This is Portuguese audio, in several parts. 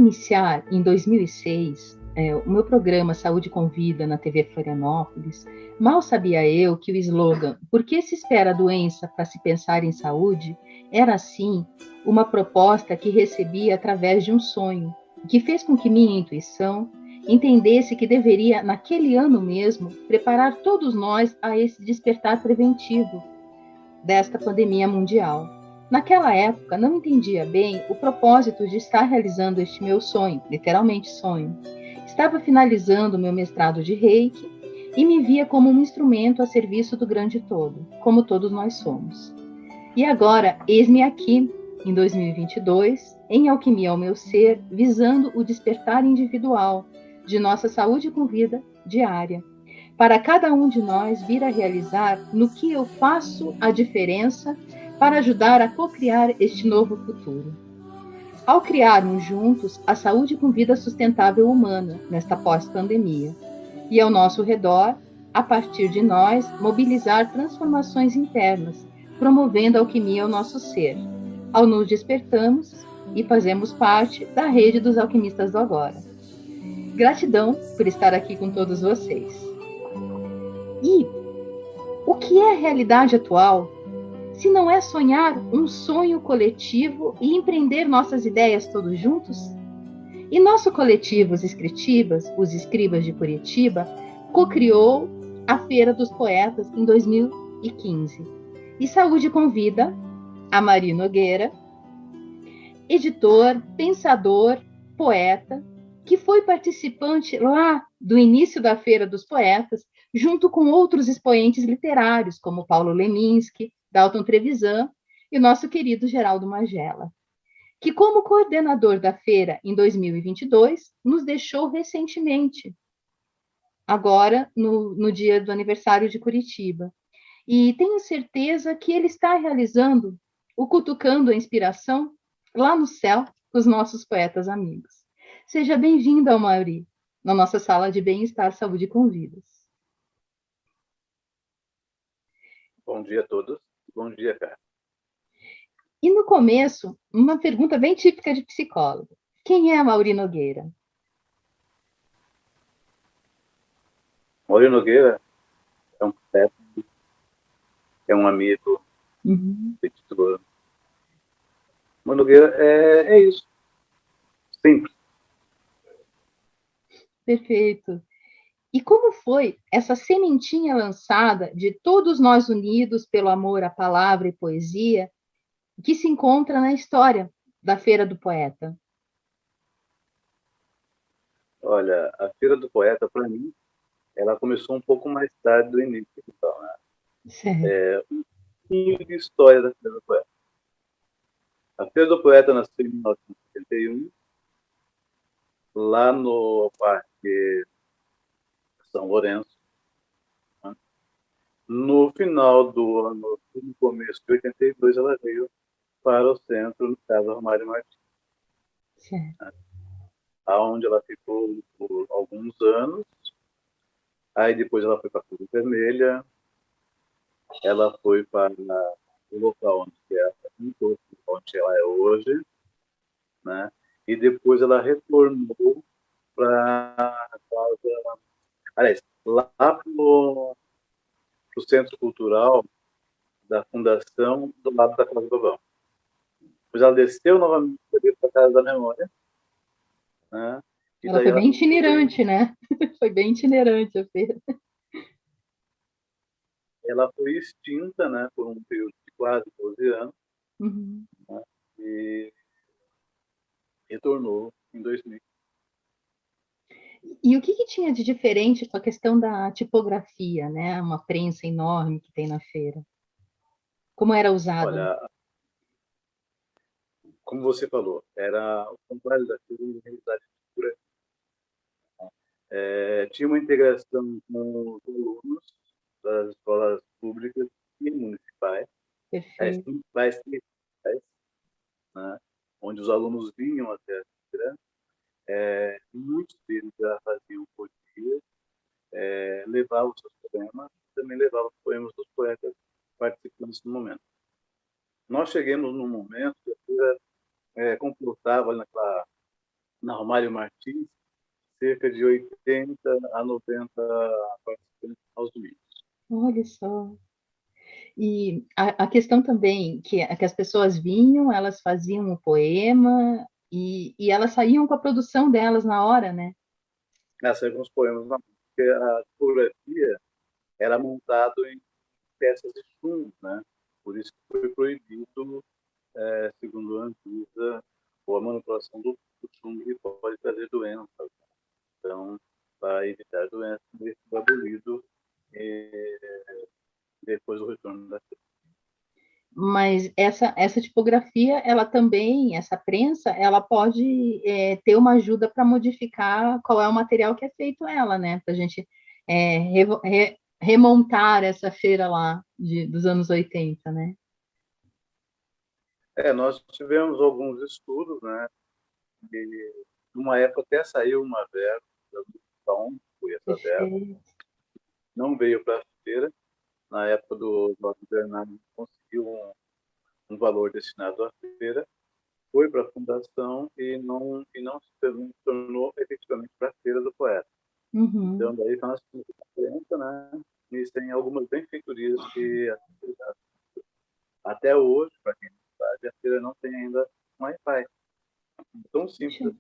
iniciar, em 2006, o meu programa Saúde com Vida na TV Florianópolis, mal sabia eu que o slogan "Por que se espera a doença para se pensar em saúde?" era, assim, uma proposta que recebi através de um sonho, que fez com que minha intuição entendesse que deveria, naquele ano mesmo, preparar todos nós a esse despertar preventivo desta pandemia mundial. Naquela época, não entendia bem o propósito de estar realizando este meu sonho, literalmente sonho. Estava finalizando o meu mestrado de Reiki e me via como um instrumento a serviço do grande todo, como todos nós somos. E agora, eis-me aqui, em 2022, em Alquimia ao Meu Ser, visando o despertar individual de nossa saúde com vida diária, para cada um de nós vir a realizar no que eu faço a diferença para ajudar a co-criar este novo futuro. Ao criarmos juntos a saúde com vida sustentável humana nesta pós-pandemia, e ao nosso redor, a partir de nós, mobilizar transformações internas, promovendo a alquimia ao nosso ser. Ao nos despertamos e fazemos parte da rede dos alquimistas do agora. Gratidão por estar aqui com todos vocês. E o que é a realidade atual, se não é sonhar um sonho coletivo e empreender nossas ideias todos juntos? E nosso coletivo, os Escribas de Curitiba, co-criou a Feira dos Poetas em 2015. E Saúde convida a Mari Nogueira, editor, pensador, poeta, que foi participante lá do início da Feira dos Poetas, junto com outros expoentes literários, como Paulo Leminski, Dalton Trevisan e o nosso querido Geraldo Magela, que, como coordenador da feira em 2022, nos deixou recentemente, agora no dia do aniversário de Curitiba. E tenho certeza que ele está realizando o Cutucando a Inspiração lá no céu com os nossos poetas amigos. Seja bem-vindo, Amaury, na nossa sala de Bem-Estar, Saúde e Convidas. Bom dia a todos. Bom dia, cara. E no começo, uma pergunta bem típica de psicólogo. Quem é Amaury Nogueira? Amaury Nogueira é um poeta, é um amigo, editor. Amaury Nogueira é isso. Simples. Perfeito. E como foi essa sementinha lançada de todos nós unidos pelo amor à palavra e poesia, que se encontra na história da Feira do Poeta? Olha, a Feira do Poeta, para mim, ela começou um pouco mais tarde do início. Então, né? Um pouquinho de história da Feira do Poeta. A Feira do Poeta nasceu em 1971, lá no Parque São Lourenço. Né? No final do ano, no começo de 82, ela veio para o centro, no caso Romário Martins. Né? Onde ela ficou por alguns anos. Aí depois ela foi para a Cruz Vermelha, ela foi para o local onde ela é hoje, né? E depois ela retornou para a casa, aliás, lá para o Centro Cultural da Fundação do lado da Casa do Vão. Depois ela desceu novamente para a Casa da Memória, né? E ela foi bem itinerante, né? Foi bem itinerante a feira. Ela foi extinta, né, por um período de quase 12 anos, né, e retornou em 2000. E o que tinha de diferente com a questão da tipografia, né? Uma prensa enorme que tem na feira. Como era usada? Olha, como você falou, era o contrário da realidade pura. Tinha uma integração com os alunos das escolas públicas e municipais, municipais, né, onde os alunos vinham até a feira. Muitos deles já faziam poesia, levavam seus poemas, também levavam os poemas dos poetas participantes do momento. Nós chegamos num momento que a feira comportava naquela na Romário Martins, cerca de 80 a 90 participantes aos domingos. Olha só. E a questão também, que as pessoas vinham, elas faziam um poema, e elas saíam com a produção delas na hora, né? Saíram alguns poemas, porque a tipografia era montado em peças de chumbo, né? Por isso que foi proibido, segundo a Anvisa, a manipulação do chumbo, que pode trazer doenças. Então, para evitar doenças, ele foi abolido depois do retorno da feira. Mas essa tipografia, ela também, essa prensa, ela pode ter uma ajuda para modificar qual é o material que é feito ela, né? Para a gente remontar essa feira lá dos anos 80, né? Nós tivemos alguns estudos, né? E, numa época até saiu uma verba, então foi essa verba, não veio para a feira. Na época do Bernardo, conseguiu um valor destinado à feira, foi para a fundação e não se tornou efetivamente para a Feira do Poeta. Uhum. Então, daí nós temos diferença, né? E tem algumas benfeitorias que até hoje, para quem não sabe, a feira não tem ainda Wi-Fi. Tão simples.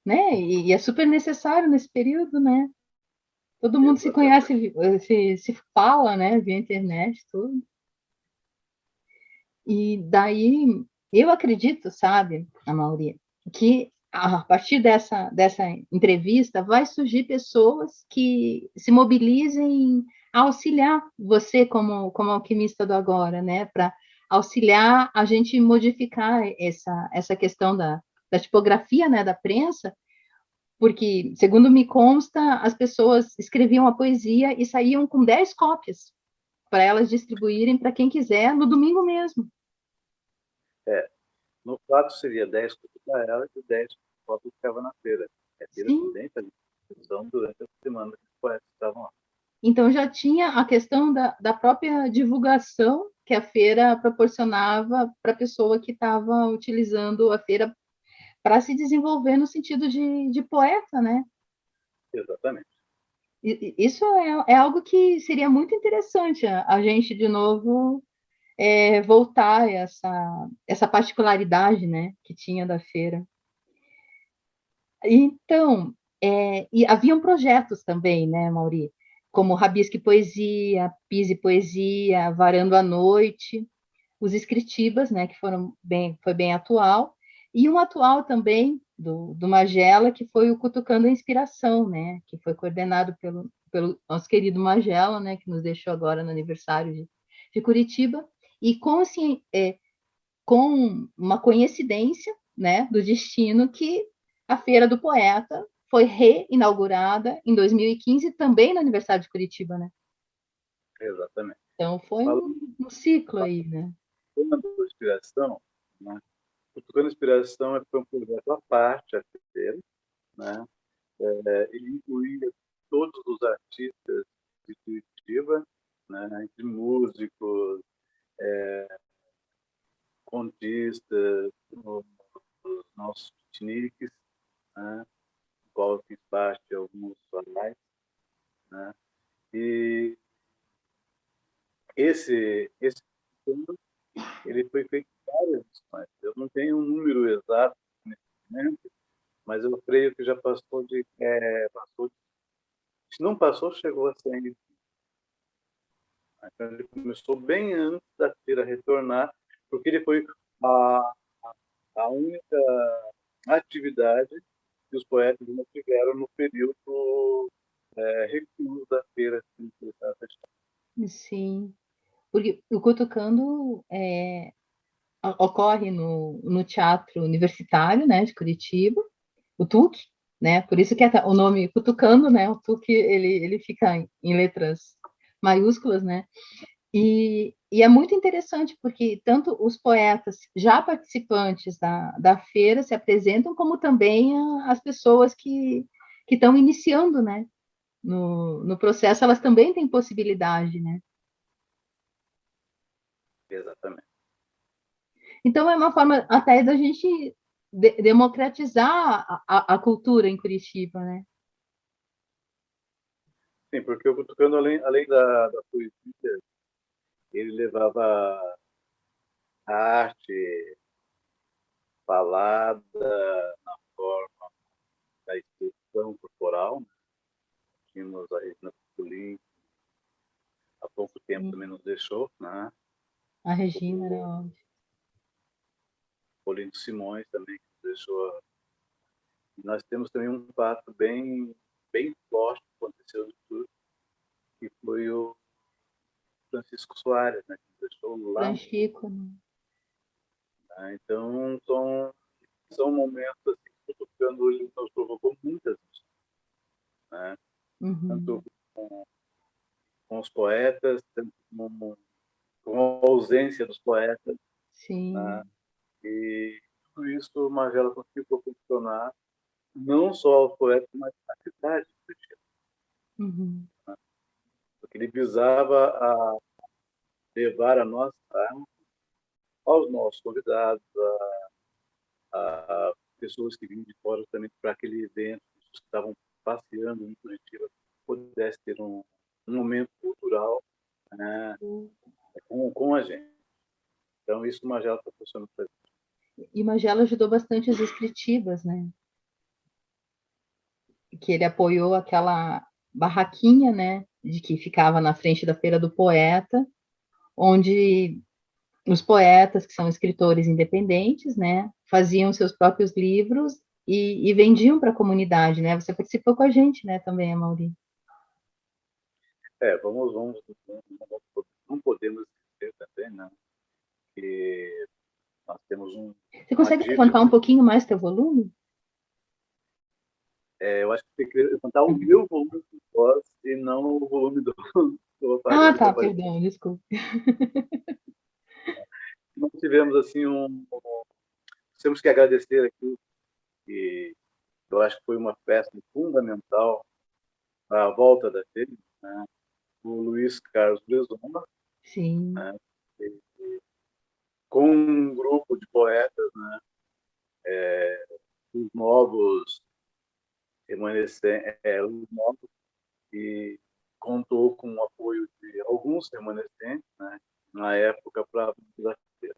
Né? E é super necessário nesse período, né? Todo mundo se conhece, se fala, né? Via internet, tudo. E daí, eu acredito, sabe, Amaury, que a partir dessa entrevista vai surgir pessoas que se mobilizem a auxiliar você como alquimista do agora, né? Para auxiliar a gente modificar essa questão da tipografia, né, da prensa, porque, segundo me consta, as pessoas escreviam a poesia e saíam com 10 cópias para elas distribuírem para quem quiser no domingo mesmo. No fato seria 10 cópias para ela e 10 cópias ficavam na feira. A feira também fazia distribuição durante a semana que os poetas estavam lá. Então já tinha a questão da própria divulgação que a feira proporcionava para a pessoa que estava utilizando a feira para se desenvolver no sentido de poeta, né? Exatamente. Isso é algo que seria muito interessante a gente, de novo, voltar a essa particularidade, né, que tinha da feira. Então, e haviam projetos também, né, Mauri? Como Rabisque Poesia, Pise Poesia, Varando a Noite, os Escritibas, né, que foi bem atual, e um atual também do Magela, que foi o Cutucando a Inspiração, né, que foi coordenado pelo nosso querido Magela, né, que nos deixou agora no aniversário de Curitiba, e com uma coincidência, né, do destino, que a Feira do Poeta foi reinaugurada em 2015, também no aniversário de Curitiba, né? Exatamente. Então foi um ciclo aí, né? Cutucando a Inspiração, né? Cutucando a Inspiração foi um projeto à parte, a feira, né? Ele incluía todos os artistas de Curitiba, né? Entre músicos, contistas, os nossos pitniques, né? O qual fiz parte de alguns jornais, né? E esse ele foi feito várias edições. Eu não tenho um número exato nesse momento, mas eu creio que já passou se não passou, chegou a 100 edições. Então, ele começou bem antes da feira retornar, porque ele foi a única atividade que os poetas não tiveram no período recluso da feira. Sim, porque o Cutucando ocorre no Teatro Universitário, né, de Curitiba, o TUC, né, por isso que o nome Cutucando, né, o TUC, ele fica em letras maiúsculas, né, e é muito interessante, porque tanto os poetas já participantes da feira se apresentam, como também as pessoas que estão iniciando, né, no processo, elas também têm possibilidade, né. Exatamente. Então, é uma forma até da gente democratizar a cultura em Curitiba, né? Sim, porque o Cutucano, além da poesia, ele levava a arte falada na forma da expressão corporal, né? Tínhamos a Regina Pulim, há pouco tempo também nos deixou, né? A Regina era ótima. Paulinho Simões também, que nos deixou. Nós temos também um fato bem forte que aconteceu no Sul, que foi o Francisco Soares, né, que nos deixou lá. Francisco, né? Então, são momentos assim, que o Tucano hoje nos provocou muitas, né? Tanto com os poetas, tanto com a ausência dos poetas. Sim. Né? E tudo isso o Magela conseguiu proporcionar não só aos poetas, mas à cidade. Né? Porque ele visava a levar a nossa arte aos nossos convidados, a pessoas que vinham de fora também para aquele evento, pessoas que estavam passeando em Curitiba, pudesse ter um momento cultural, né, com a gente. Então, isso o Magela proporcionou para a gente. E Magela ajudou bastante as escritivas, né? Que ele apoiou aquela barraquinha, né, de que ficava na frente da Feira do Poeta, onde os poetas, que são escritores independentes, né, faziam seus próprios livros e vendiam para a comunidade, né? Você participou com a gente, né, também, Amaury? Não podemos dizer também, né, que nós temos Você consegue levantar um pouquinho mais teu volume? Eu acho que tem que levantar o meu volume de voz e não o volume do Ah, aparelho. tá, perdão, desculpa. Nós tivemos assim temos que agradecer aqui, que eu acho que foi uma peça fundamental para a volta da feira, né? O Luiz Carlos Brezoma, Sim. Né? Com um grupo de poetas, né? Os novos remanescentes, os novos, que contou com o apoio de alguns remanescentes, né? Na época, para a feira.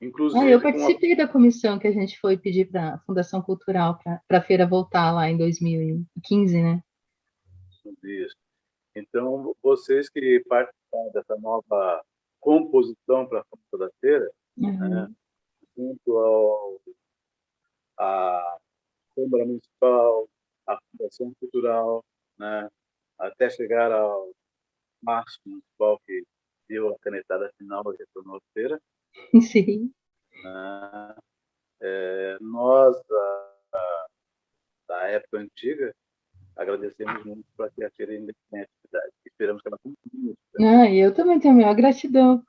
Inclusive, eu participei da comissão que a gente foi pedir para a Fundação Cultural para a feira voltar lá em 2015, né? Isso. Então, vocês que participaram dessa nova composição para a Fundação da Feira, né, junto à Câmara Municipal, à Fundação Cultural, né, até chegar ao Márcio Municipal, que deu a canetada final e retornou à feira. Sim. Nós, da época antiga, agradecemos muito por ter a feira ainda em atividade. Esperamos que ela continue. Eu também tenho a maior gratidão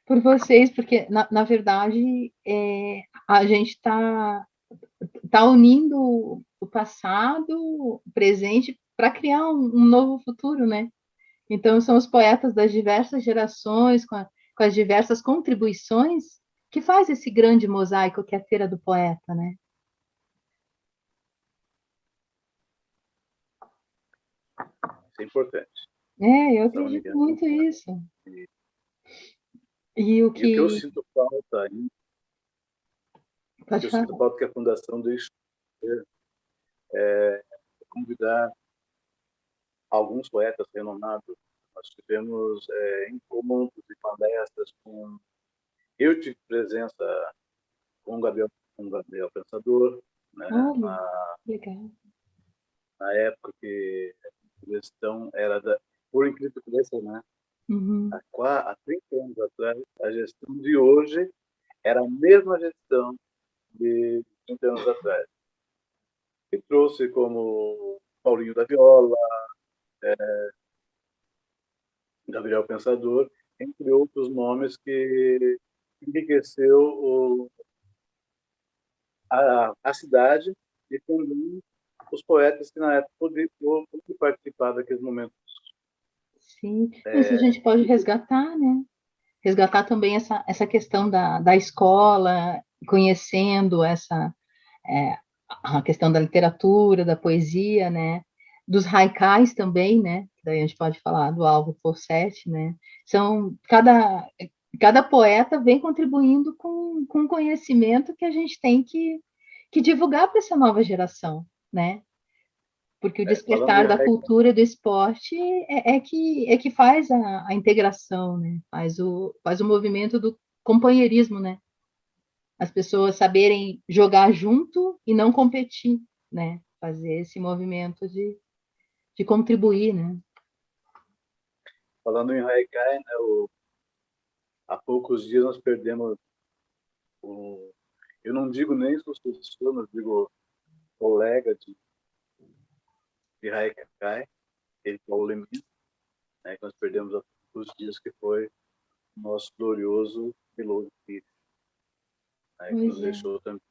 por vocês, porque, na verdade, a gente está unindo o passado, o presente, para criar um novo futuro, né? Então, são os poetas das diversas gerações, com as diversas contribuições, que faz esse grande mosaico que é a Feira do Poeta, né? Isso é importante. Eu acredito muito nisso. E o que eu sinto falta ainda, sinto falta que a Fundação deixe convidar alguns poetas renomados. Nós tivemos encontros e palestras com... Eu tive presença com o Gabriel Pensador, né? Na época que a gestão era por incrível que pareça, né? Há 30 anos atrás, a gestão de hoje era a mesma gestão de 30 anos atrás. E trouxe como Paulinho da Viola, Gabriel Pensador, entre outros nomes que enriqueceu a cidade e também os poetas que na época podiam participar daqueles momentos. Sim, isso a gente pode resgatar, né? Resgatar também essa questão da escola, conhecendo a questão da literatura, da poesia, né? Dos haikais também, né? Daí a gente pode falar do Álvaro Fawcett, né? Cada poeta vem contribuindo com conhecimento que a gente tem que divulgar para essa nova geração, né? Porque o despertar da cultura e do esporte é que faz a integração, né? Faz o movimento do companheirismo, né? As pessoas saberem jogar junto e não competir, né? Fazer esse movimento de contribuir, né? Falando em Haikai, né, há poucos dias nós perdemos eu não digo nem professor, mas digo colega de Haikai, ele é o Lemin, né, que nós perdemos há poucos dias, que foi o nosso glorioso piloto Pires, né, que nos deixou também.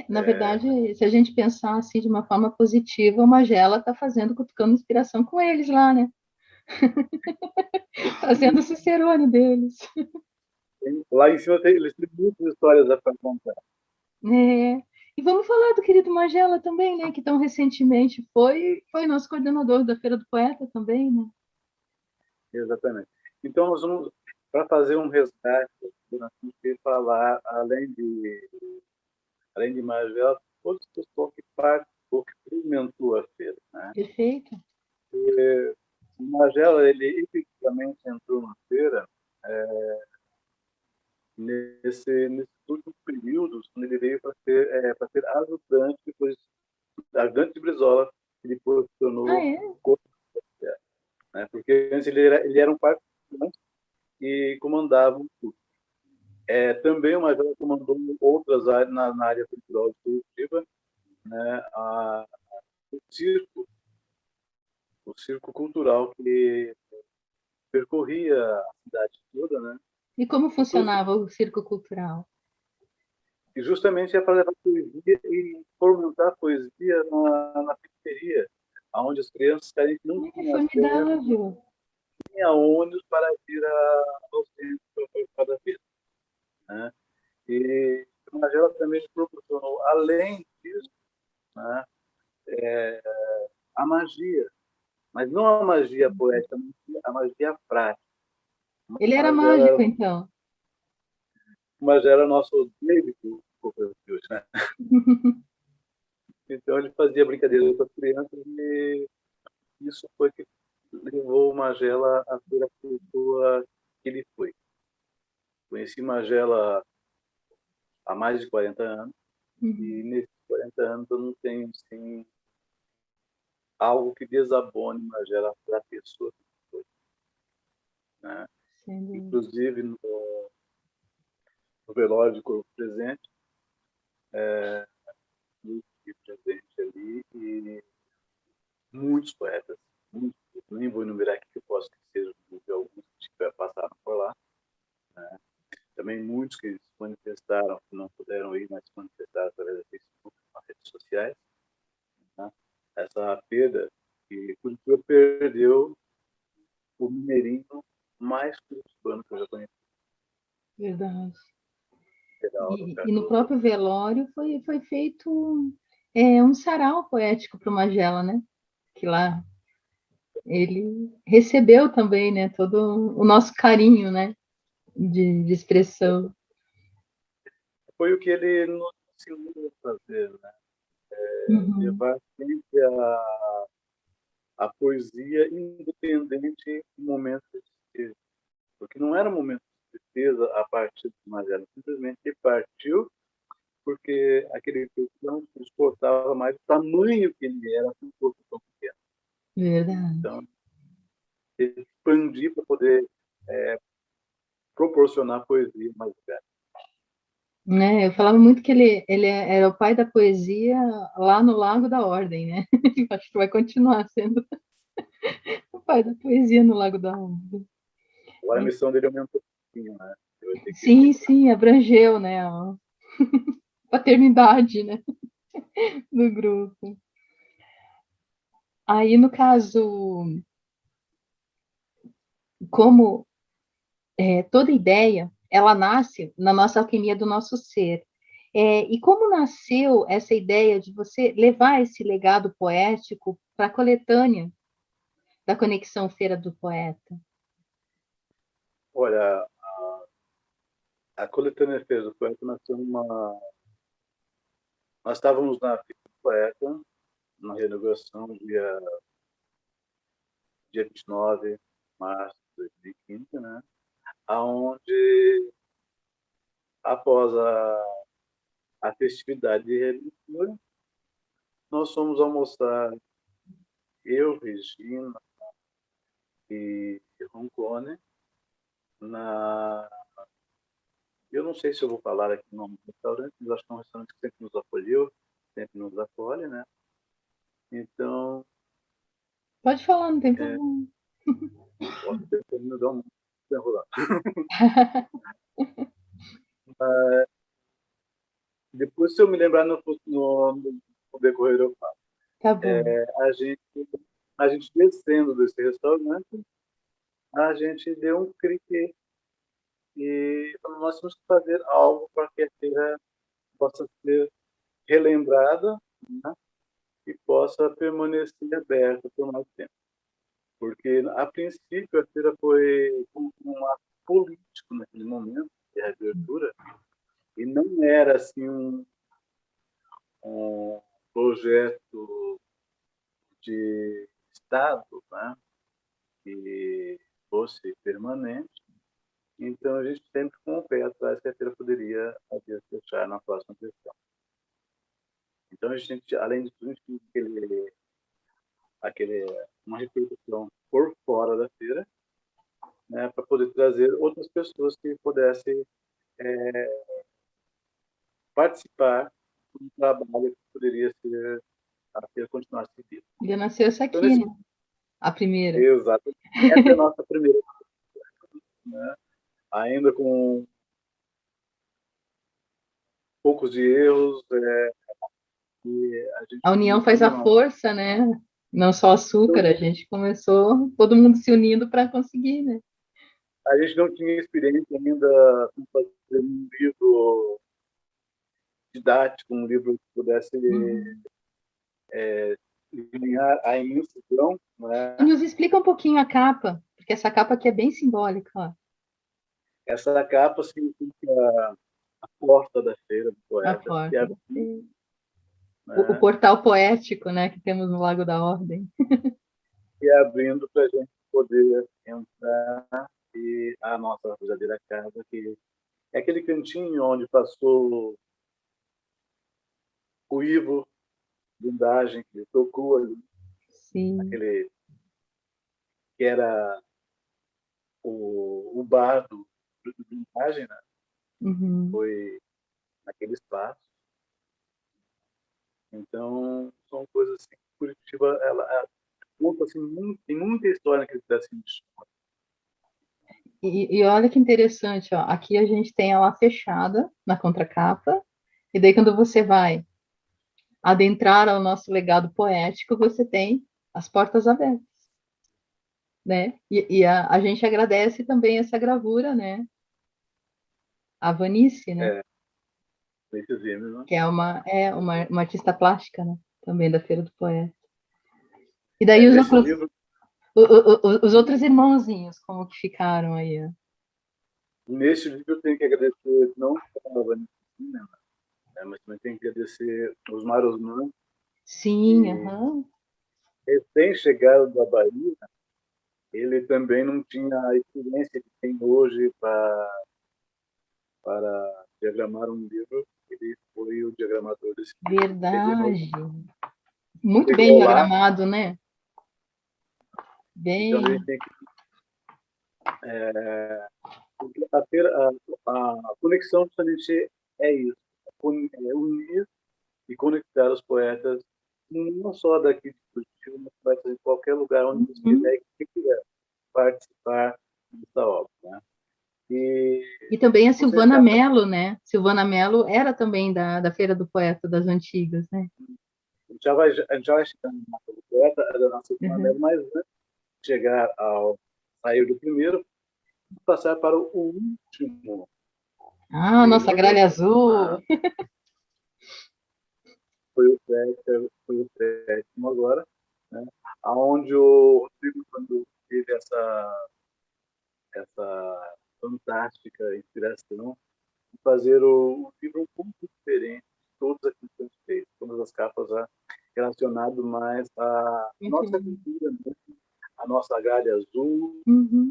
Na verdade, se a gente pensar assim de uma forma positiva, o Magela está cutucando inspiração com eles lá, né? Fazendo o Cicerone deles. Lá em cima eles têm muitas histórias para contar. E vamos falar do querido Magela também, né? Que tão recentemente foi nosso coordenador da Feira do Poeta também, né? Exatamente. Então, nós vamos, para fazer um resgate, nós temos que falar, além de Magela, todos os pessoas que participou, que experimentou a feira. Né? Perfeito. E, o Magela, ele efetivamente entrou na feira nesse último período, quando ele veio para ser ajudante, depois ajudante de Brizola, que depois se tornou né? Porque antes ele era um participante e comandava um curso. Também o Major comandou outras áreas na área cultural de Curitiba, né? O circo cultural que percorria a cidade toda, né? E como funcionava o circo cultural? E justamente é para levar poesia e fomentar a poesia na periferia, onde as crianças não tinham acesso, tinha ônibus para ir ao centro cada vez. Né? E o Magela também proporcionou, além disso, né, a magia, mas não a magia poética, a magia prática. Ele era mágico, então. Mas era nosso David, né? Então ele fazia brincadeira com as crianças e isso foi que levou o Magela a ser a pessoa que ele foi. Conheci Magela há mais de 40 anos e nesses 40 anos eu não tenho assim, algo que desabone Magela para a pessoa que foi. Né? Inclusive no velório de corpo presente, presente ali, e muitos poetas, muitos, nem vou enumerar aqui, que eu posso que seja de alguns que passaram por lá. Né? Também muitos que se manifestaram, que não puderam ir, mas se manifestaram através do Facebook, nas redes sociais. Né? Essa perda que Curitiba perdeu o mineirinho mais curitibano que eu já conheci. Verdade. E no próprio velório foi feito um sarau poético para o Magela, né? Que lá ele recebeu também, né? Todo o nosso carinho, né? De expressão. Foi o que ele nos ensinou a fazer, né? Levar sempre a poesia independente do momento de tristeza. Porque não era um momento de tristeza a partir do Magela, simplesmente ele partiu porque aquele corpo não suportava mais o tamanho que ele era com um corpo tão pequeno. Verdade. Então, ele expandir para poder proporcionar poesia mais velha. Eu falava muito que ele era o pai da poesia lá no Lago da Ordem, né? Acho que vai continuar sendo o pai da poesia no Lago da Ordem. Agora a missão dele aumentou um pouquinho, né? Sim, abrangeu, né? A paternidade, né? Do grupo. Aí, no caso, como toda ideia ela nasce na nossa alquimia do nosso ser. E como nasceu essa ideia de você levar esse legado poético para a coletânea da Conexão Feira do Poeta? Olha, a coletânea Feira do Poeta nasceu Nós estávamos na Feira do Poeta, na reinauguração, dia 29 de março de 2015, né? Onde, após a festividade de reabertura, nós fomos almoçar, eu, Regina e Roncone, eu não sei se eu vou falar aqui o nome do restaurante, mas acho que é um restaurante que sempre nos acolheu, sempre nos acolhe, né? Então... Pode falar, não tem problema. Posso ter terminado enrolar. Depois, se eu me lembrar no decorrer, eu falo. Tá bom. A gente descendo desse restaurante, a gente deu um clique e nós temos que fazer algo para que a feira possa ser relembrada, né? E possa permanecer aberta por mais tempo. Porque, a princípio, a feira foi um ato político naquele momento de reabertura, e não era assim um projeto de Estado, né, que fosse permanente. Então, a gente sempre com o pé atrás que a feira poderia fechar na próxima gestão. Então, a gente, além de tudo, a gente tinha uma repercussão por fora da feira, né, para poder trazer outras pessoas que pudessem participar do trabalho que poderia ser a feira continuar seguindo. Já nasceu essa aqui, então, né? A primeira. Exato. Essa é a nossa primeira, né? Ainda com poucos de erros, a união faz a força, né? Não só açúcar, a gente começou todo mundo se unindo para conseguir, né? A gente não tinha experiência ainda com fazer um livro didático, um livro que pudesse ganhar a imensidão, né? Nos explica um pouquinho a capa, porque essa capa aqui é bem simbólica, ó. Essa capa significa a porta da feira do poeta, que é né? O portal poético, né, que temos no Lago da Ordem. E abrindo para a gente poder entrar e a nossa verdadeira casa, que é aquele cantinho onde passou o Ivo Blindagem, que tocou ali. Sim. Aquele que era o bar do Blindagem, né? Uhum. Foi naquele espaço. Então, são coisas assim. Curitiba, ela conta assim, tem muita história naquele pedacinho de chão. E olha que interessante, ó. Aqui a gente tem ela fechada na contracapa, e daí quando você vai adentrar ao nosso legado poético, você tem as portas abertas, né? E a gente agradece também essa gravura, né? A Vanice, né? Né? Que é uma artista plástica, né? Também da Feira do Poeta. E daí os outros irmãozinhos, como que ficaram aí? Ó? Nesse livro eu tenho que agradecer não só a Vanice, né? Mas também tenho que agradecer os Marosman. Sim, aham. Recém-chegado da Bahia, ele também não tinha a experiência que tem hoje para diagramar um livro. Ele foi o diagramador desse livro. Verdade. Muito bem diagramado, né? Bem... Então, a gente tem que... a conexão justamente é isso. É unir e conectar os poetas, não só daqui de Curitiba, mas poetas em qualquer lugar onde eles quiserem, que quiser participar dessa obra, né? E também a Silvana Mello, né? Silvana Mello era também da Feira do Poeta das Antigas, né? A gente já vai chegando na Feira do Poeta, da nossa Silvana Mello, mas antes de chegar sair do primeiro, passar para o último Ah, nossa gralha azul! Foi o sétimo agora, né? Onde o Rodrigo, quando teve essa fantástica inspiração de fazer o livro um pouco diferente de todos aqueles que a gente fez, todas as capas já relacionado mais à Muito nossa lindo. cultura, né? A nossa galha azul, Uhum.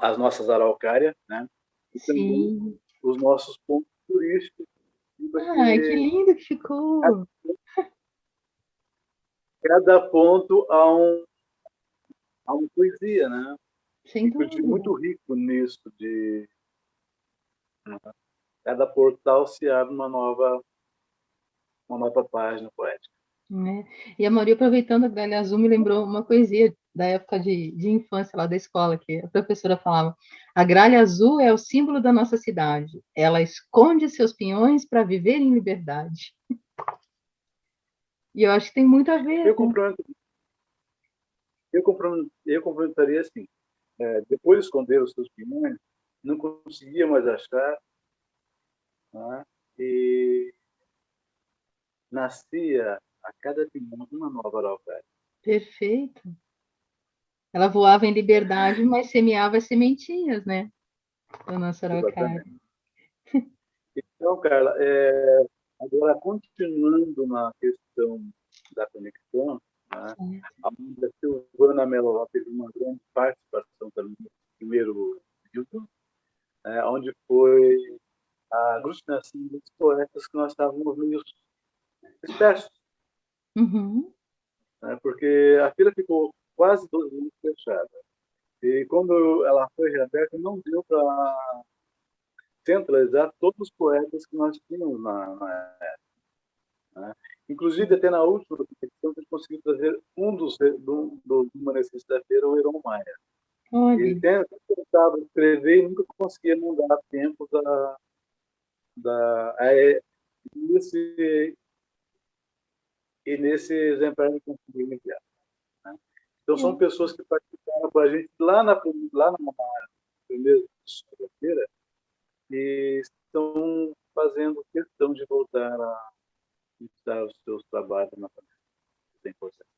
as nossas araucárias, né? E também Sim. os nossos pontos turísticos, Ai, que porque lindo que ficou! cada ponto há uma poesia, né? Sem Inclusive muito dúvida. rico nisso, de cada portal se abre uma nova página poética. Né? E a Maria, aproveitando a gralha azul, me lembrou uma poesia da época de infância lá da escola, que a professora falava: a gralha azul é o símbolo da nossa cidade. Ela esconde seus pinhões para viver em liberdade. E eu acho que tem muito a ver, Eu né? complemento, eu complementaria assim, depois de esconder os seus pinhões, não conseguia mais achar, né? E nascia a cada pinhão uma nova araucária. Perfeito. Ela voava em liberdade, mas semeava as sementinhas, né? Da nossa araucária. Exatamente. Então, Carla, agora continuando na questão da conexão, né, a Amanda Silvana Mello teve uma grande participação também no primeiro livro, onde foi a aglutinação dos poetas que nós estávamos meio dispersos, Uhum. né, porque a fila ficou quase 12 anos fechada. E quando ela foi reaberta, não deu para centralizar todos os poetas que nós tínhamos né? Inclusive, até na última competição, a gente conseguiu trazer do Uma Necessitateira, o Heron Maia. Ele Olha, tentava escrever e nunca conseguia mandar a tempo nesse, e nesse exemplar ele conseguiu enviar. Né? Então, são pessoas que participaram com a gente lá na primeira feira e estão fazendo questão de voltar a editar os seus trabalhos na família. Isso é importante.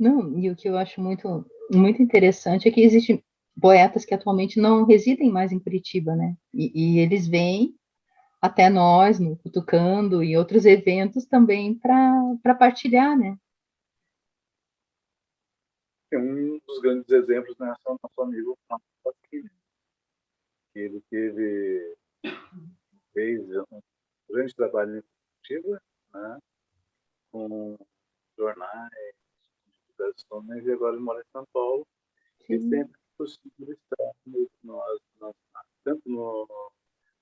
não, e o que eu acho muito, muito interessante é que existem poetas que atualmente não residem mais em Curitiba, né? E eles vêm até nós, no Cutucando e outros eventos também para partilhar, né? Um dos grandes exemplos, né, é o nosso amigo Fernando Pasquini, que ele fez um grande trabalho em Curitiba, né, com jornais, divulgações, e agora ele mora em São Paulo, e Sim. sempre que possível está tanto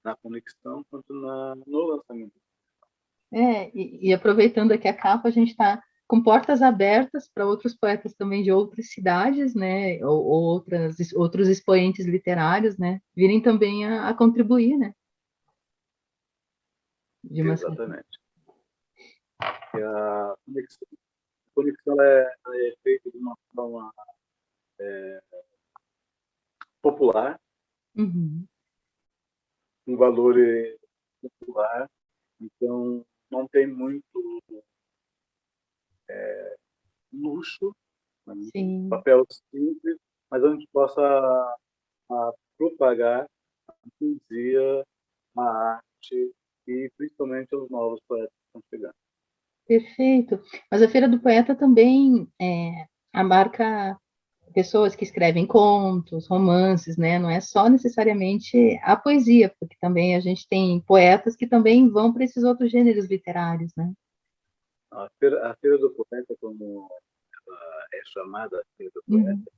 na conexão quanto no lançamento. E aproveitando aqui a capa, a gente está com portas abertas para outros poetas também de outras cidades, né, ou outros expoentes literários, né, virem também a contribuir, né, de uma certa. Exatamente. E a conexão é feita de uma forma popular, Uhum. um valor popular, então não tem muito luxo, né? Sim, Papel simples, mas onde possa propagar a poesia, a arte e principalmente os novos poetas que estão chegando. perfeito. Mas a Feira do Poeta também abarca pessoas que escrevem contos, romances, né? Não é só necessariamente a poesia, porque também a gente tem poetas que também vão para esses outros gêneros literários, né? A Feira do Poeta, como ela é chamada, a Feira do Uhum. Poeta,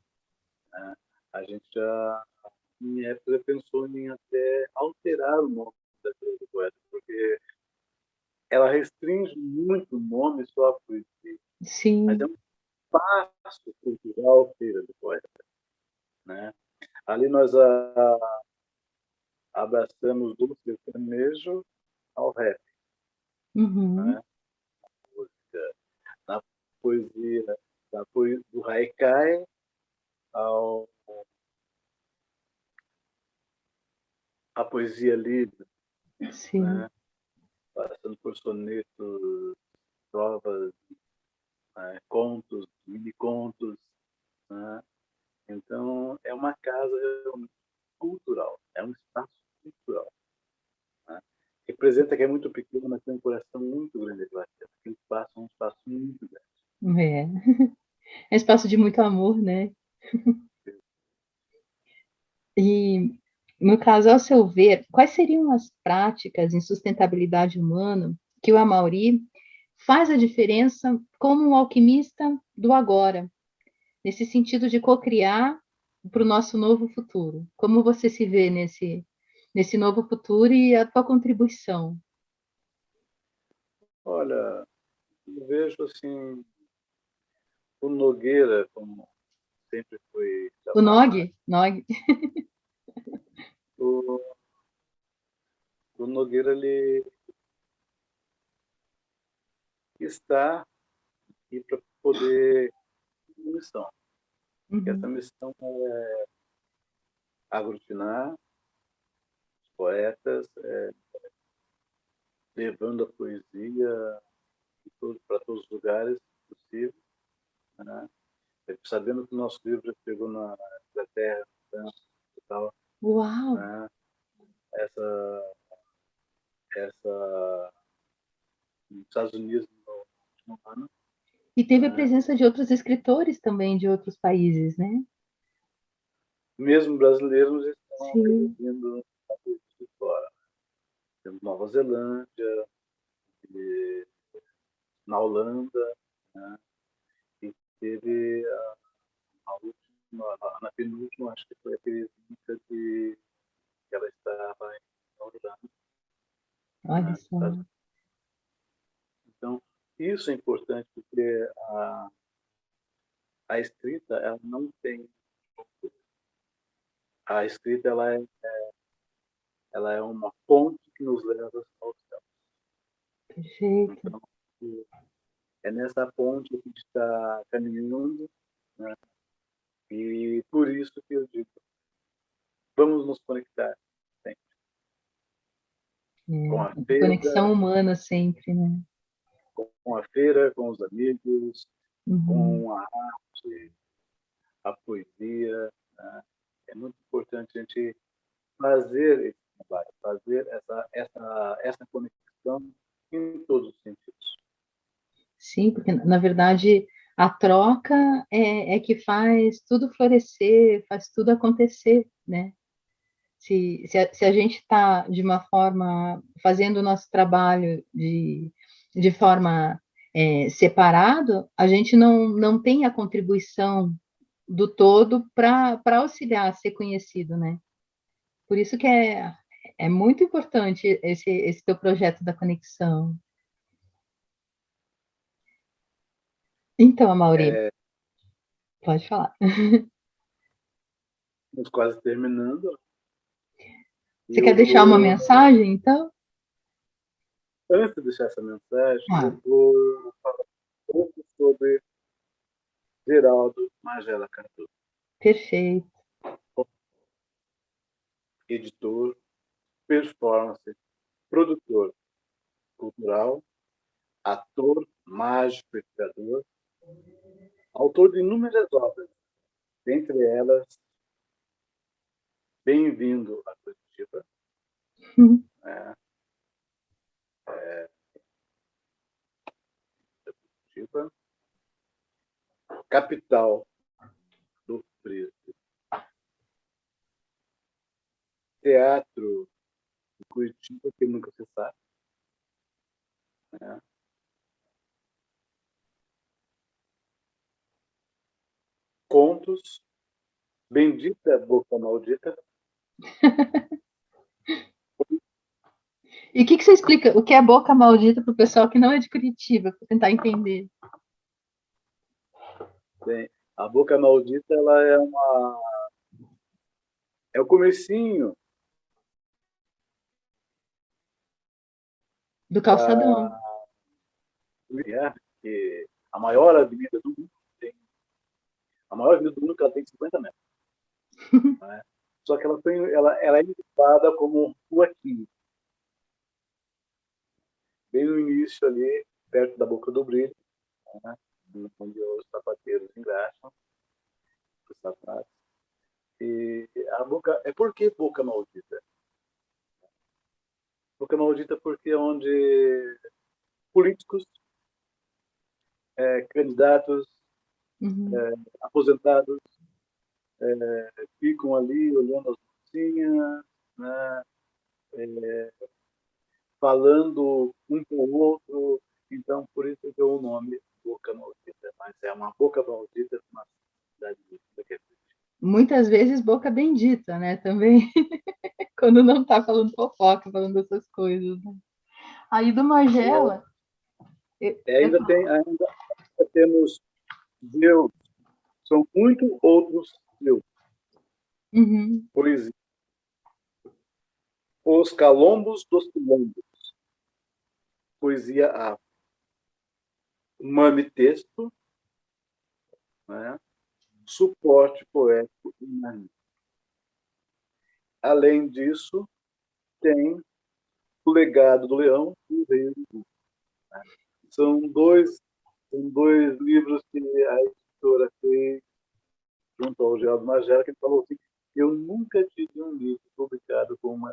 né? A gente já, em época, pensou em até alterar o nome da Feira do Poeta, porque ela restringe muito o nome só à poesia, mas é Sim. um espaço cultural Feira do Poeta, né? Ali nós abraçamos do sertanejo ao rap, Uhum. né? Na poesia, do haikai ao, a poesia livre, Sim. né? Passando por sonetos, trovas, contos, mini-contos, né? Então, é uma casa cultural, é um espaço cultural. Né? Representa que é muito pequeno, mas tem um coração muito grande. Aquele espaço é um espaço muito grande. É. É um espaço de muito amor, né? E, no caso, ao seu ver, quais seriam as práticas em sustentabilidade humana que o Amaury faz a diferença como um alquimista do agora, nesse sentido de co-criar para o nosso novo futuro? Como você se vê nesse novo futuro e a tua contribuição? Olha, eu vejo assim, o Nogueira, como sempre foi O chamado, Nog? Nog. o, o Nogueira ele está aqui para poder cumprir uma missão. Essa Uhum. missão é aglutinar os poetas, levando a poesia para todos os lugares possíveis, né? Sabendo que o nosso livro já chegou na Inglaterra, na França e tal, Uau! né? Essa nos Estados Unidos no último ano, E teve a né? presença de outros escritores também de outros países, né? Mesmo brasileiros estão Sim. produzindo de fora. Temos Nova Zelândia, na Holanda, né? E teve a última, na penúltima, acho que foi a Terezinha, que ela estava em Orlando, Olha né? só. Então, isso é importante porque a escrita, ela não tem. A escrita, ela é uma ponte que nos leva ao céu. Perfeito. Então, é nessa ponte que a gente está caminhando, né? E por isso que eu digo, vamos nos conectar sempre, com a É, feira, conexão humana sempre, né? com os amigos, Uhum. com a arte, a poesia, né? É muito importante a gente fazer esse trabalho, fazer essa conexão em todos os sentidos. Sim, porque na verdade a troca é que faz tudo florescer, faz tudo acontecer, né? Se a gente está de uma forma fazendo o nosso trabalho de forma separado, a gente não tem a contribuição do todo para auxiliar a ser conhecido, né? Por isso que é muito importante esse teu projeto da conexão. Então, Amaury, pode falar. Estamos quase terminando. Você quer Eu deixar uma vou, mensagem, então? antes de deixar essa mensagem, Ah, eu vou falar um pouco sobre Geraldo Magela Cardoso, perfeito. editor, performance, produtor cultural, ator, mágico e criador, autor de inúmeras obras, dentre elas Bem-vindo a Curitiba, né? Curitiba, capital do Frio, teatro de Curitiba, que nunca se sabe, né? Contos, Bendita Boca Maldita. E o que você explica? O que é boca maldita para o pessoal que não é de Curitiba, para tentar entender? Bem, a Boca Maldita ela é o comecinho Do da calçadão. que a maior avenida do mundo tem, a maior avenida do mundo que ela tem 50 metros, né? Só que ela é editada como Rua 15, bem no início ali, perto da Boca do Brilho, né? Onde os sapateiros engraxam os sapatos. E a boca... Por que Boca Maldita? Boca Maldita porque é onde políticos, candidatos, aposentados, ficam ali olhando as mocinhas, né? Falando um com o outro. Então, por isso que deu o nome Boca Maldita. Mas é uma boca maldita, uma cidade que é muitas vezes boca bendita, né? Também, quando não está falando fofoca, falando essas coisas. Né? Aí do Magela. Ainda temos Deus, são muito outros Deus. Uhum. Por exemplo, Os Calombos dos Quilombos, poesia afro. Mamitexto, né? Suporte poético e marinho. Além disso, tem O Legado do Leão e O Rei do Sul. Né? São dois livros que a editora fez junto ao Geraldo Magela, que ele falou assim: eu nunca tive um livro publicado por uma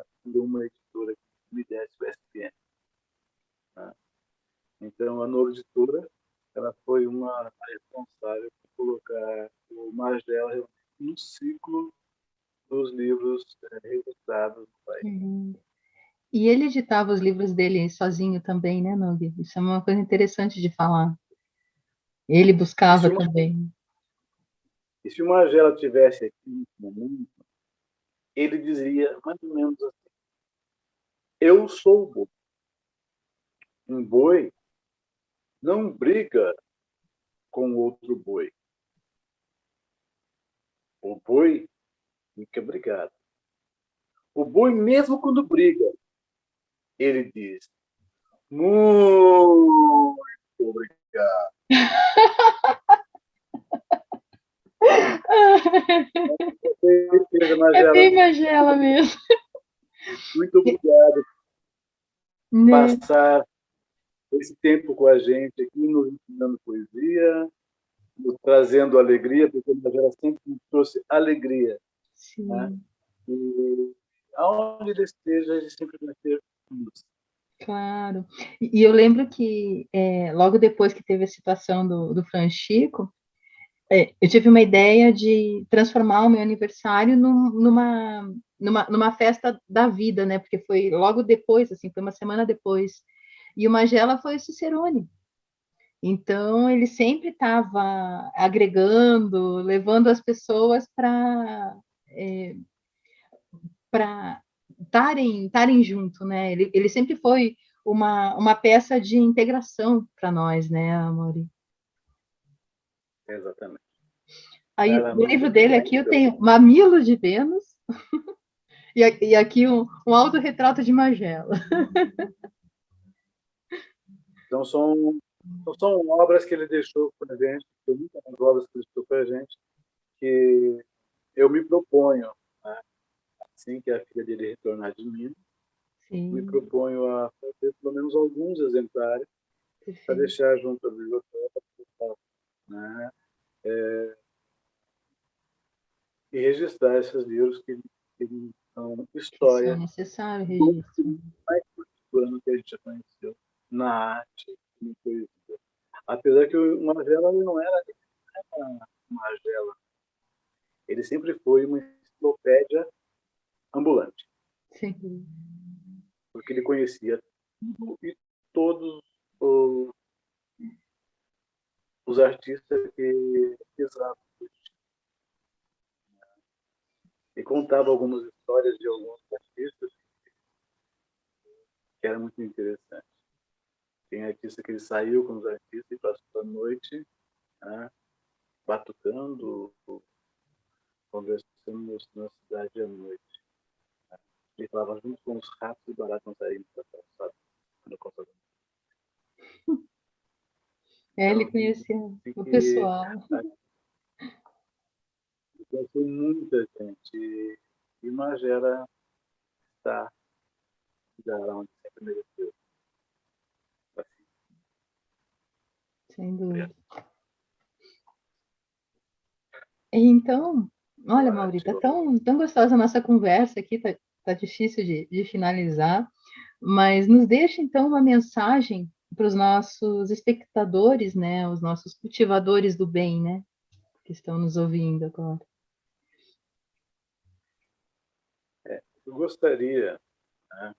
editora que me desse o SPN. Né? Então, a Nova Editora, ela foi uma responsável por colocar o Magela no ciclo dos livros registrados no país. Uhum. E ele editava os livros dele sozinho também, né, Nogue? Isso é uma coisa interessante de falar. Ele buscava também. E se o Magela tivesse aqui nesse momento, ele dizia mais ou menos assim: eu sou o boi. Um boi não briga com outro boi. O boi fica brigado. O boi, mesmo quando briga, ele diz: muito obrigado. É bem Magela mesmo. Muito obrigado por passar esse tempo com a gente aqui, nos ensinando poesia, nos trazendo alegria, porque a Magela sempre nos trouxe alegria. Sim. Né? E aonde ele esteja, ele sempre vai ter luz. Claro. E eu lembro que, logo depois que teve a situação do Franchico, eu tive uma ideia de transformar o meu aniversário numa festa da vida, né? Porque foi logo depois, assim, foi uma semana depois. E o Magela foi o Cicerone. Então, ele sempre estava agregando, levando as pessoas para estarem junto, né? Ele sempre foi uma peça de integração para nós, né, Amori? Exatamente. Aí, no livro dele aqui eu tenho Mamilo de Vênus e aqui um autorretrato de Magela. Então, são obras que ele deixou para a gente, tem muitas obras que ele deixou para a gente, que eu me proponho, né? Assim que a filha dele retornar de mim, me proponho a fazer pelo menos alguns exemplares para deixar junto à biblioteca, né? E registrar esses livros que são histórias. Isso é necessário registro. Mais cotidiano que a gente já conheceu na arte, na poesia. Apesar que o Magela não era uma Magela, ele sempre foi uma enciclopédia ambulante. Sim. Porque ele conhecia tudo e todos os artistas que pisavam. E contava algumas histórias de alguns artistas que era muito interessante. Tem artista que ele saiu com os artistas e passou a noite, né, batucando, conversando na cidade à noite. Ele falava junto com os ratos e baratos não saíram da calçada. Ele conhecia o pessoal. Conheceu muita gente. e Magera está onde sempre mereceu. Assim. Sem dúvida. Então, olha, Mauri, tá tão gostosa a nossa conversa aqui, tá difícil de finalizar, mas nos deixa, então, uma mensagem para os nossos espectadores, né, os nossos cultivadores do bem, né, que estão nos ouvindo agora. Eu gostaria, né,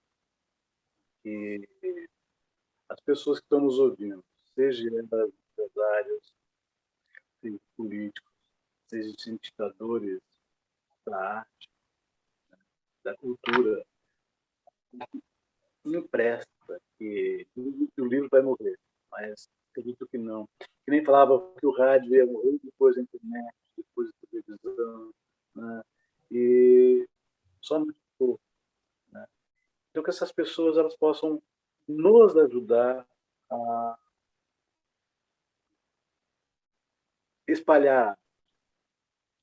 que as pessoas que estão nos ouvindo, sejam empresários, sejam políticos, sejam cientadores da arte, da cultura, não empresta que o livro vai morrer, mas acredito que não. Que nem falava que o rádio ia morrer, depois a internet, depois a televisão, né? E só muito pouco, né? Então que essas pessoas elas possam nos ajudar a espalhar,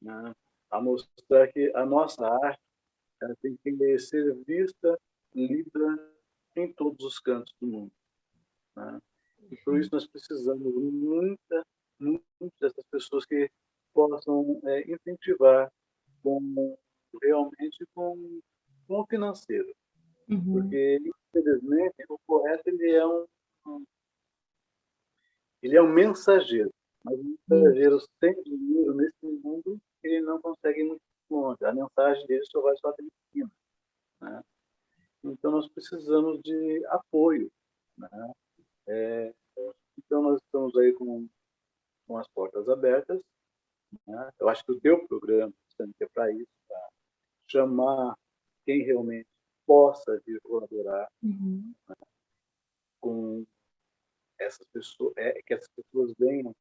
né? A mostrar que a nossa arte ela tem que ser vista, lida em todos os cantos do mundo, né? E por isso nós precisamos muito dessas pessoas que possam incentivar realmente com o financeiro. Porque, infelizmente, o poeta ele é um mensageiro. Mas o mensageiro sem dinheiro nesse mundo, ele não consegue ir muito longe. A mensagem dele só vai até em cima, né? Então, nós precisamos de apoio, né? Então, nós estamos aí com as portas abertas, né? Eu acho que o teu programa é para isso, para chamar quem realmente possa vir colaborar, né, com essas pessoas, que essas pessoas venham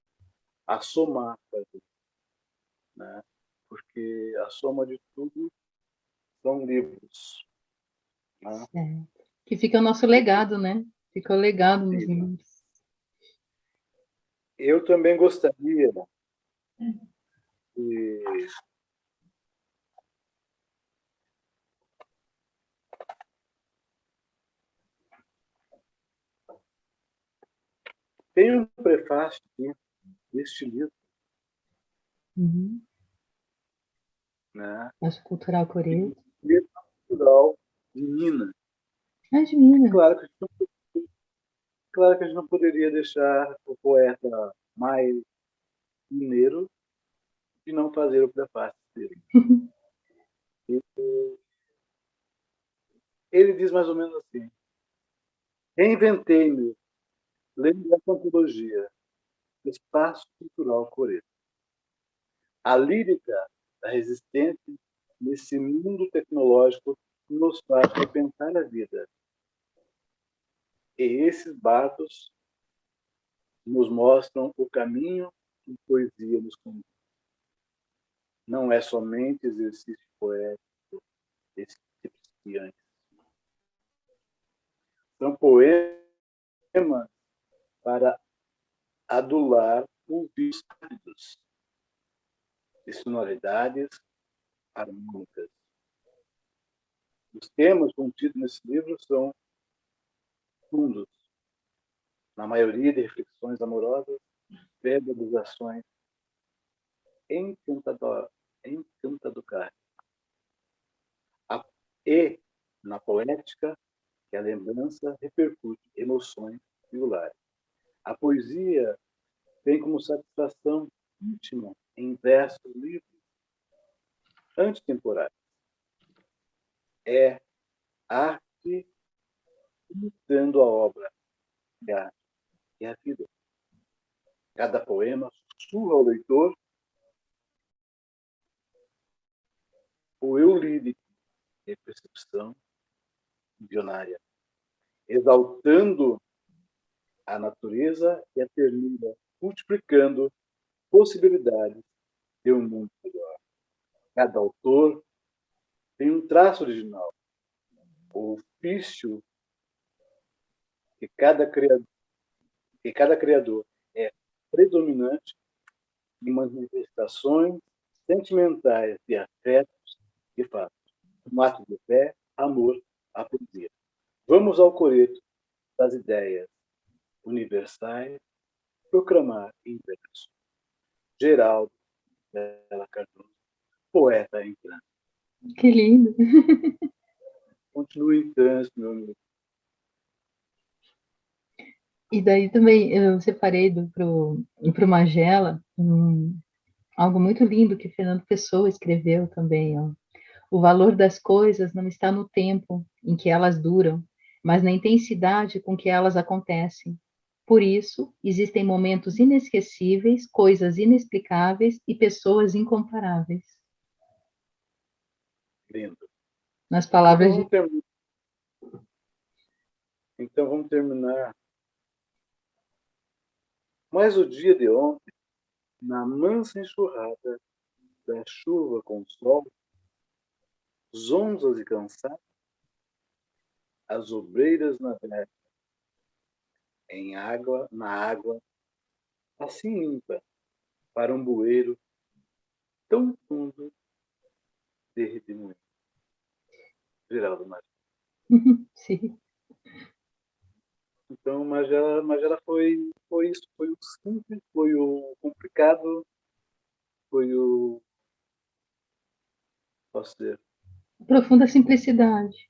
a somar com a gente, né? Porque a soma de tudo são livros, né? Que fica o nosso legado, né? Fica o legado nos livros. Eu também gostaria de tem um prefácio aqui deste livro, né? Nosso Cultural Coreto. Livro cultural de Minas. De Minas. Claro que a gente não poderia deixar o poeta mais mineiro de não fazer o prefácio dele. Ele diz mais ou menos assim: reinventei-me, lendo a antologia, Espaço Cultural Coreto. A lírica da resistência nesse mundo tecnológico nos faz repensar a vida. E esses barcos nos mostram o caminho que poesia nos conduz. Não é somente exercício poético, excipiente. São poemas para adular ouvidos ávidos de sonoridades harmônicas. Os temas contidos nesse livro são fundos, na maioria de reflexões amorosas, verbalizações encantadoras. E, na poética, que a lembrança repercute emoções singulares. A poesia tem como satisfação íntima em versos livres, antitemporais. É arte imitando a obra, é a arte, é a vida. Cada poema sussurra ao leitor o eu lírico de percepção visionária, exaltando a natureza e a ternura, multiplicando possibilidades de um mundo melhor. Cada autor tem um traço original, o ofício que cada criador é predominante em manifestações sentimentais de afetos e fatos. Um ato de fé, amor, à poesia. Vamos ao coreto das ideias universais, proclamar em verso. Geraldo Della Cardoso, poeta em trânsito. Que lindo! Continue em trânsito, meu amigo. E daí também eu separei pro Magela algo muito lindo que Fernando Pessoa escreveu também, ó. O valor das coisas não está no tempo em que elas duram, mas na intensidade com que elas acontecem. Por isso, existem momentos inesquecíveis, coisas inexplicáveis e pessoas incomparáveis. Lindo. Nas palavras Então vamos terminar. Mas o dia de ontem, na mansa enxurrada da chuva com sol, zonzas e cansadas, as obreiras navegavam na água, assim limpa, para um bueiro tão fundo de redemoinho. Geraldo Magela. Sim. Então, Magela foi isso, foi o simples, foi o complicado, foi o, posso dizer, Profunda simplicidade.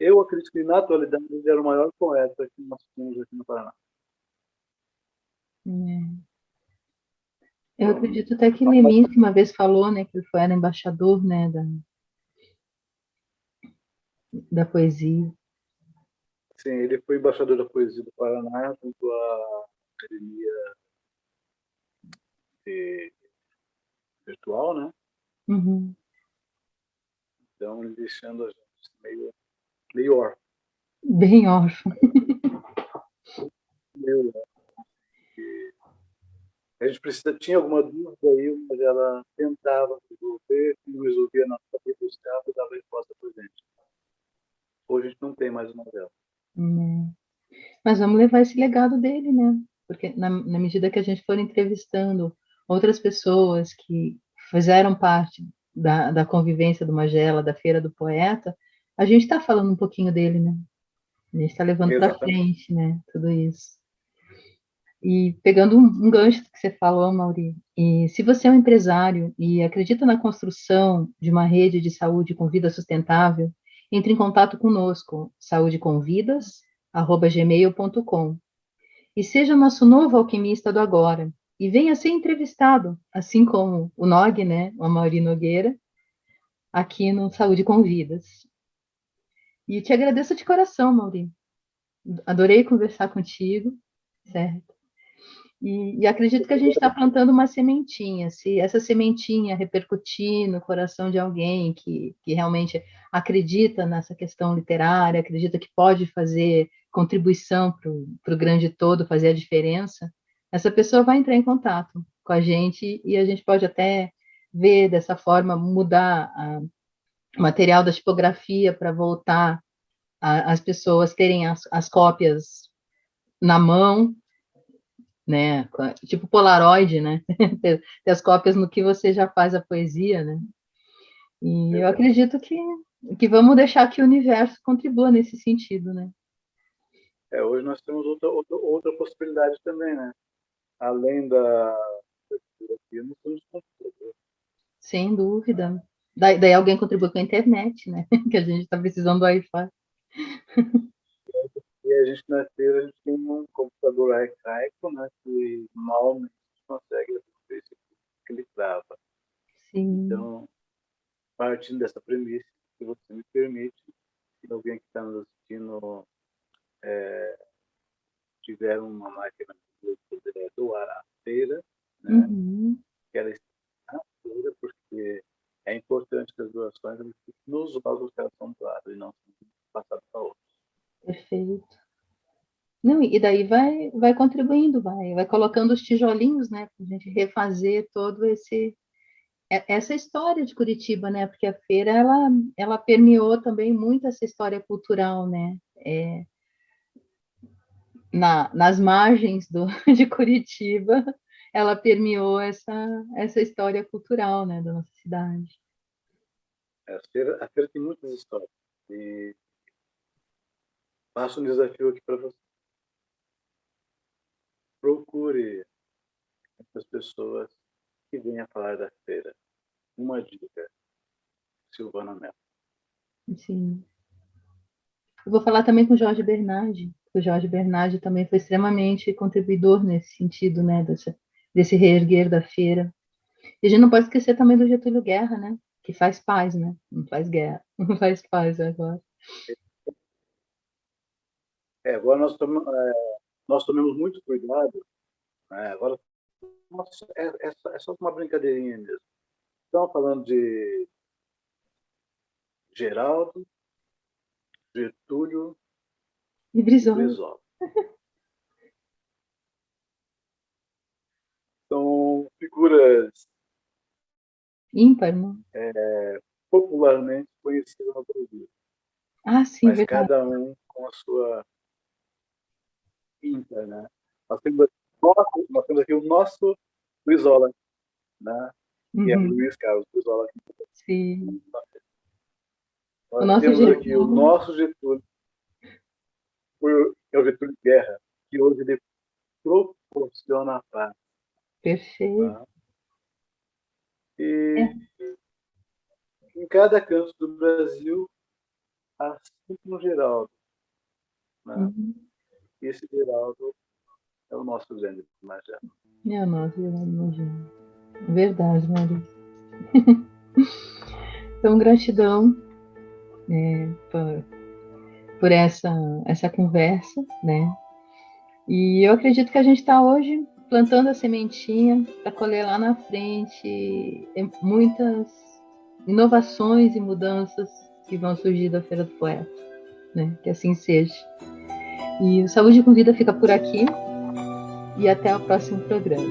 eu acredito que na atualidade ele era o maior poeta que nós temos aqui no Paraná. Eu acredito até que Leminski uma vez falou, né, que ele era embaixador, né, da poesia. Sim, ele foi embaixador da poesia do Paraná, junto à Academia Virtual, né? Uhum. Então, ele deixando a gente meio órfão. Bem órfão. Meio órfão. A gente tinha alguma dúvida aí, mas ela tentava resolver, não resolvia na nossa vida, buscava e dava resposta para a gente. Hoje a gente não tem mais uma dela. Mas vamos levar esse legado dele, né? Porque na medida que a gente for entrevistando outras pessoas que fizeram parte da convivência do Magela, da Feira do Poeta, a gente está falando um pouquinho dele, né? A gente está levando para frente, né? Tudo isso. E pegando um gancho que você falou, Mauri, e se você é um empresário e acredita na construção de uma rede de saúde com vida sustentável, entre em contato conosco, saudeconvidas@gmail.com, e seja nosso novo alquimista do agora, e venha ser entrevistado, assim como o Nog, né, o Mauri Nogueira, aqui no Saúde com Vidas. E te agradeço de coração, Mauri. Adorei conversar contigo, certo? E acredito que a gente está plantando uma sementinha. Se essa sementinha repercutir no coração de alguém que realmente acredita nessa questão literária, acredita que pode fazer contribuição para o grande todo, fazer a diferença, essa pessoa vai entrar em contato com a gente e a gente pode até ver dessa forma, mudar o material da tipografia para voltar as pessoas terem as cópias na mão, né? Tipo Polaroid, né? ter as cópias no que você já faz a poesia, né? E eu acredito que vamos deixar que o universo contribua nesse sentido, né? Hoje nós temos outra possibilidade também, né? Além da tipografia, nós temos computador. Sem dúvida. Daí alguém contribui com a internet, né? Que a gente está precisando do Wi-Fi. E a gente na feira, a gente tem um computador arcaico, né? Que mal a gente consegue ver isso que ele trava. Sim. Então, partindo dessa premissa, se você me permite, se alguém que está nos assistindo tiver uma máquina que poderia doar à feira, né? Uhum. Que ela esteja na feira, porque é importante que as doações fiquem nos órgãos que elas são doadas e não passadas para outros. Perfeito. Não, e daí vai contribuindo, vai colocando os tijolinhos, né? Para a gente refazer todo essa história de Curitiba, né? Porque a feira ela permeou também muito essa história cultural, né? Nas margens de Curitiba ela permeou essa história cultural, né, da nossa cidade. A feira tem muitas histórias. E faço um desafio aqui para você. Procure as pessoas que venham falar da feira. Uma dica, Silvana Mello. Sim. Eu vou falar também com o Jorge Bernardi. O Jorge Bernardi também foi extremamente contribuidor nesse sentido, né, desse reerguer da feira. E a gente não pode esquecer também do Getúlio Guerra, né, que faz paz, né, não faz guerra, não faz paz agora. Agora nós tomamos muito cuidado, né? Agora nossa, é só uma brincadeirinha mesmo. Estamos falando de Geraldo, Getúlio E Brizola. Brizola. São figuras ímpar, né? Popularmente conhecidas no Brasil. Ah, sim, Mas verdade. cada um com a sua ímpar, né? Nós temos aqui o nosso Brizola, né? Que é o Luiz Carlos Brizola. Sim. Nós temos aqui o nosso Getúlio, que é o Getúlio Guerra, que hoje ele proporciona a paz. Perfeito. Tá? E em cada canto do Brasil há sempre um Geraldo. Né? E esse Geraldo é o nosso grande Major. É o nosso Geraldo Major. Verdade, Maria. Então, gratidão por essa conversa, né? E eu acredito que a gente está hoje plantando a sementinha para colher lá na frente muitas inovações e mudanças que vão surgir da Feira do Poeta, né? Que assim seja. E o Saúde com Vida fica por aqui e até o próximo programa.